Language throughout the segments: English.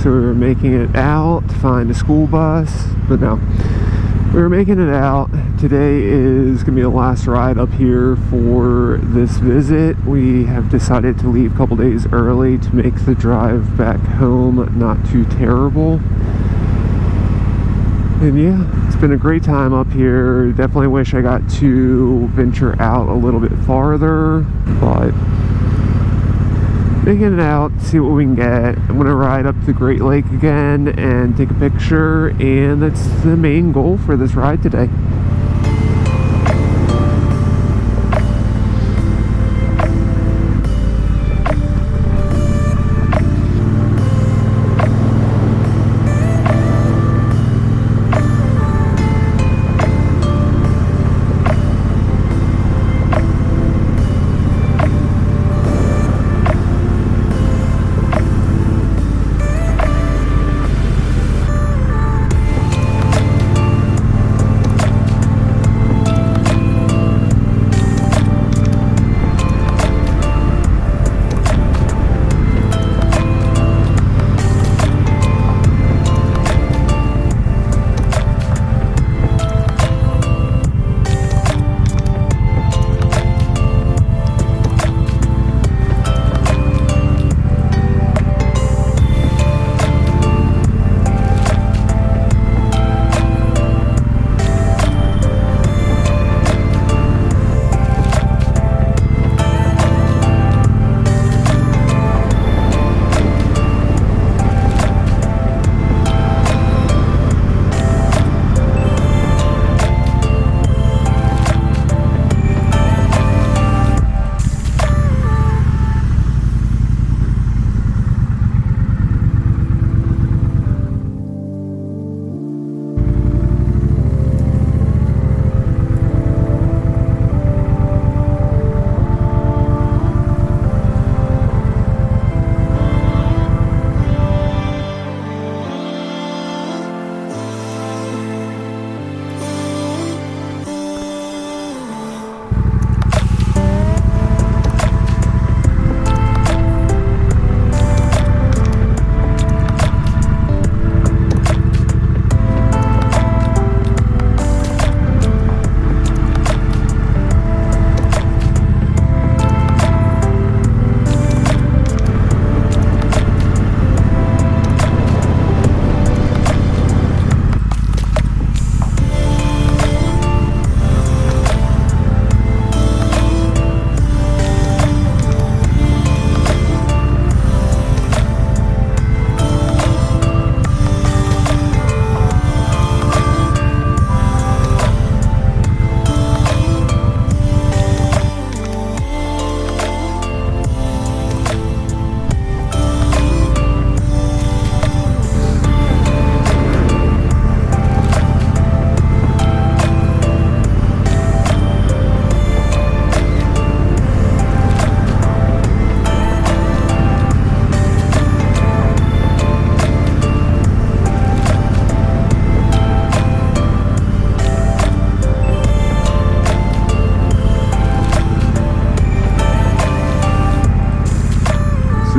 So we were making it out to find a school bus, but no, we were making it out. Today is gonna be the last ride up here for this visit. We have decided to leave a couple days early to make the drive back home not too terrible. And yeah, it's been a great time up here. Definitely wish I got to venture out a little bit farther, but making it out, see what we can get. I'm gonna ride up the Great Lake again and take a picture, and that's the main goal for this ride today.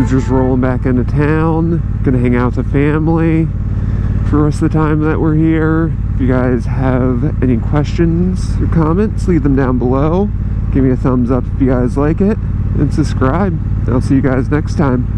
Just rolling back into town, gonna hang out with the family for the rest of the time that we're here. If you guys have any questions or comments, leave them down below. Give me a thumbs up if you guys like it, and subscribe. I'll see you guys next time.